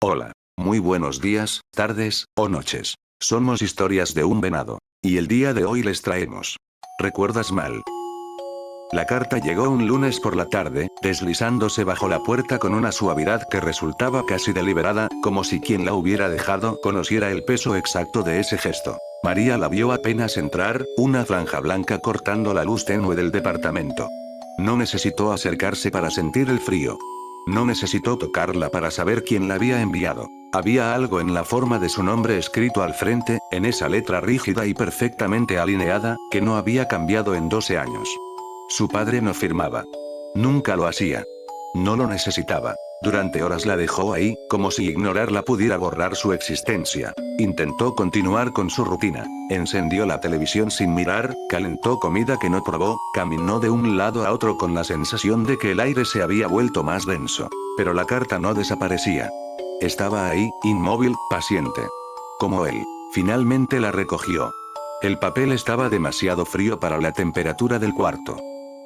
Hola. Muy buenos días, tardes, o noches. Somos historias de un venado. Y el día de hoy les traemos. ¿Recuerdas mal? La carta llegó un lunes por la tarde, deslizándose bajo la puerta con una suavidad que resultaba casi deliberada, como si quien la hubiera dejado conociera el peso exacto de ese gesto. María la vio apenas entrar, una franja blanca cortando la luz tenue del departamento. No necesitó acercarse para sentir el frío. No necesitó tocarla para saber quién la había enviado. Había algo en la forma de su nombre escrito al frente, en esa letra rígida y perfectamente alineada, que no había cambiado en 12 años. Su padre no firmaba. Nunca lo hacía. No lo necesitaba. Durante horas la dejó ahí, como si ignorarla pudiera borrar su existencia. Intentó continuar con su rutina. Encendió la televisión sin mirar, calentó comida que no probó, caminó de un lado a otro con la sensación de que el aire se había vuelto más denso. Pero la carta no desaparecía. Estaba ahí, inmóvil, paciente. Como él. Finalmente la recogió. El papel estaba demasiado frío para la temperatura del cuarto.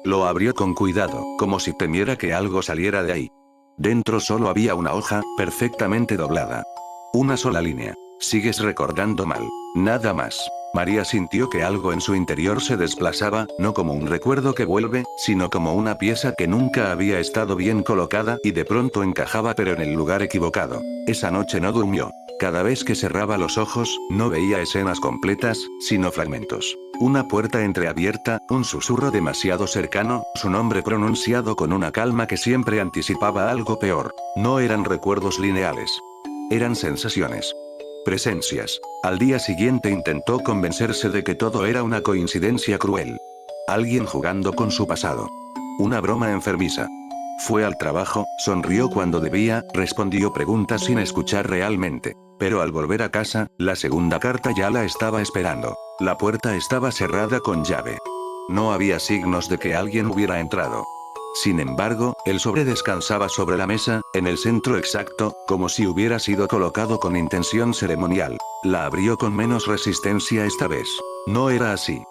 Lo abrió con cuidado, como si temiera que algo saliera de ahí. Dentro solo había una hoja, perfectamente doblada. Una sola línea. Sigues recordando mal. Nada más. María sintió que algo en su interior se desplazaba, no como un recuerdo que vuelve, sino como una pieza que nunca había estado bien colocada y de pronto encajaba pero en el lugar equivocado. Esa noche no durmió. Cada vez que cerraba los ojos, no veía escenas completas, sino fragmentos. Una puerta entreabierta, un susurro demasiado cercano, su nombre pronunciado con una calma que siempre anticipaba algo peor. No eran recuerdos lineales. Eran sensaciones. Presencias. Al día siguiente intentó convencerse de que todo era una coincidencia cruel. Alguien jugando con su pasado. Una broma enfermiza. Fue al trabajo, sonrió cuando debía, respondió preguntas sin escuchar realmente. Pero al volver a casa, la segunda carta ya la estaba esperando. La puerta estaba cerrada con llave. No había signos de que alguien hubiera entrado. Sin embargo, el sobre descansaba sobre la mesa, en el centro exacto, como si hubiera sido colocado con intención ceremonial. La abrió con menos resistencia esta vez. No era así.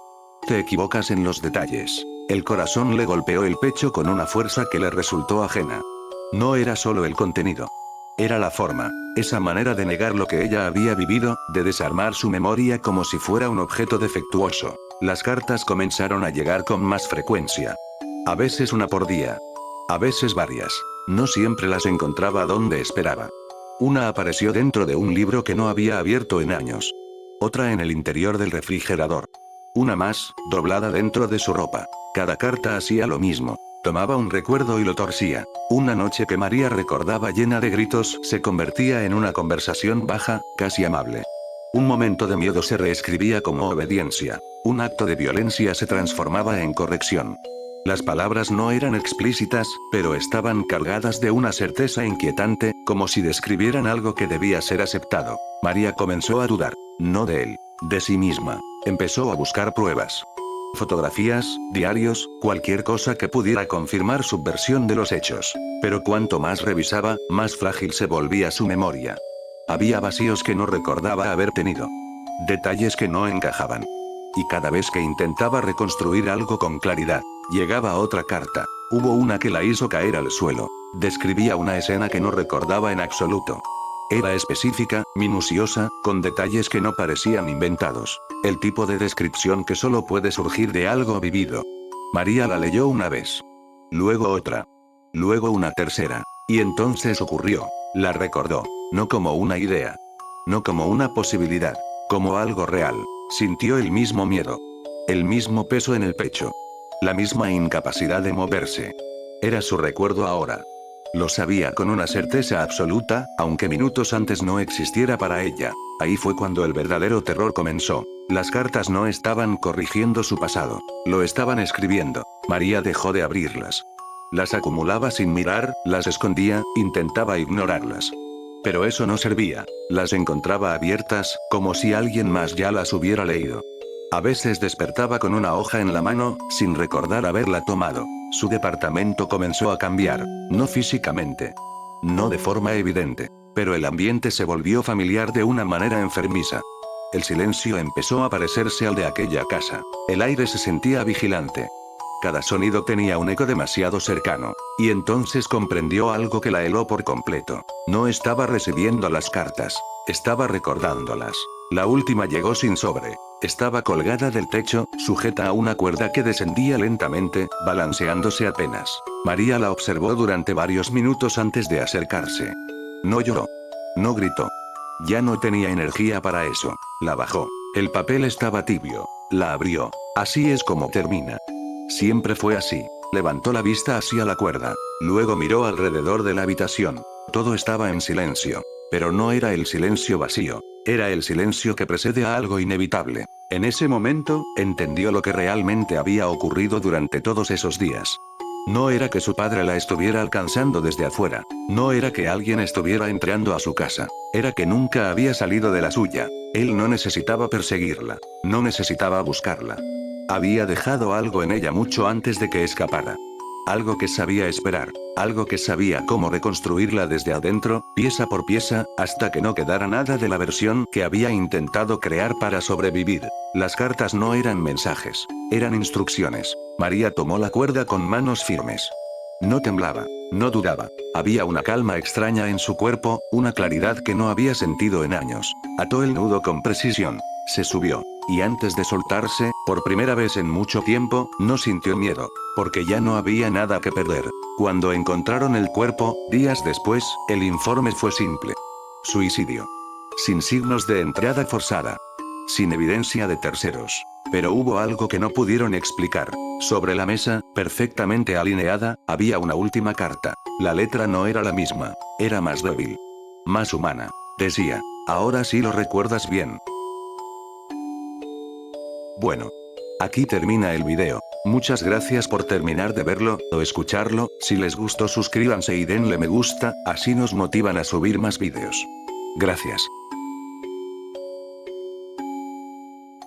Te equivocas en los detalles. El corazón le golpeó el pecho con una fuerza que le resultó ajena. No era solo el contenido. Era la forma. Esa manera de negar lo que ella había vivido, de desarmar su memoria como si fuera un objeto defectuoso. Las cartas comenzaron a llegar con más frecuencia. A veces una por día. A veces varias. No siempre las encontraba donde esperaba. Una apareció dentro de un libro que no había abierto en años. Otra en el interior del refrigerador. Una más, doblada dentro de su ropa. Cada carta hacía lo mismo. Tomaba un recuerdo y lo torcía. Una noche que María recordaba llena de gritos se convertía en una conversación baja, casi amable. Un momento de miedo se reescribía como obediencia. Un acto de violencia se transformaba en corrección. Las palabras no eran explícitas, pero estaban cargadas de una certeza inquietante, como si describieran algo que debía ser aceptado. María comenzó a dudar. No de él. De sí misma. Empezó a buscar pruebas. Fotografías, diarios, cualquier cosa que pudiera confirmar su versión de los hechos. Pero cuanto más revisaba, más frágil se volvía su memoria. Había vacíos que no recordaba haber tenido. Detalles que no encajaban. Y cada vez que intentaba reconstruir algo con claridad, llegaba otra carta. Hubo una que la hizo caer al suelo. Describía una escena que no recordaba en absoluto. Era específica, minuciosa, con detalles que no parecían inventados. El tipo de descripción que solo puede surgir de algo vivido. María la leyó una vez. Luego otra. Luego una tercera. Y entonces ocurrió. La recordó. No como una idea. No como una posibilidad. Como algo real. Sintió el mismo miedo. El mismo peso en el pecho. La misma incapacidad de moverse. Era su recuerdo ahora. Lo sabía con una certeza absoluta, aunque minutos antes no existiera para ella. Ahí fue cuando el verdadero terror comenzó. Las cartas no estaban corrigiendo su pasado. Lo estaban escribiendo. María dejó de abrirlas. Las acumulaba sin mirar, las escondía, intentaba ignorarlas. Pero eso no servía. Las encontraba abiertas, como si alguien más ya las hubiera leído. A veces despertaba con una hoja en la mano, sin recordar haberla tomado. Su departamento comenzó a cambiar. No físicamente. No de forma evidente. Pero el ambiente se volvió familiar de una manera enfermiza. El silencio empezó a parecerse al de aquella casa. El aire se sentía vigilante. Cada sonido tenía un eco demasiado cercano. Y entonces comprendió algo que la heló por completo. No estaba recibiendo las cartas. Estaba recordándolas. La última llegó sin sobre. Estaba colgada del techo, sujeta a una cuerda que descendía lentamente, balanceándose apenas. María la observó durante varios minutos antes de acercarse. No lloró. No gritó. Ya no tenía energía para eso. La bajó. El papel estaba tibio. La abrió. Así es como termina. Siempre fue así. Levantó la vista hacia la cuerda. Luego miró alrededor de la habitación. Todo estaba en silencio. Pero no era el silencio vacío. Era el silencio que precede a algo inevitable. En ese momento, entendió lo que realmente había ocurrido durante todos esos días. No era que su padre la estuviera alcanzando desde afuera. No era que alguien estuviera entrando a su casa. Era que nunca había salido de la suya. Él no necesitaba perseguirla. No necesitaba buscarla. Había dejado algo en ella mucho antes de que escapara. Algo que sabía esperar. Algo que sabía cómo reconstruirla desde adentro, pieza por pieza, hasta que no quedara nada de la versión que había intentado crear para sobrevivir. Las cartas no eran mensajes. Eran instrucciones. María tomó la cuerda con manos firmes. No temblaba. No dudaba. Había una calma extraña en su cuerpo, una claridad que no había sentido en años. Ató el nudo con precisión. Se subió. Y antes de soltarse, por primera vez en mucho tiempo, no sintió miedo. Porque ya no había nada que perder. Cuando encontraron el cuerpo, días después, el informe fue simple. Suicidio. Sin signos de entrada forzada. Sin evidencia de terceros. Pero hubo algo que no pudieron explicar. Sobre la mesa, perfectamente alineada, había una última carta. La letra no era la misma. Era más débil. Más humana. Decía, ahora sí lo recuerdas bien. Bueno. Aquí termina el video. Muchas gracias por terminar de verlo, o escucharlo. Si les gustó suscríbanse y denle me gusta, así nos motivan a subir más vídeos. Gracias.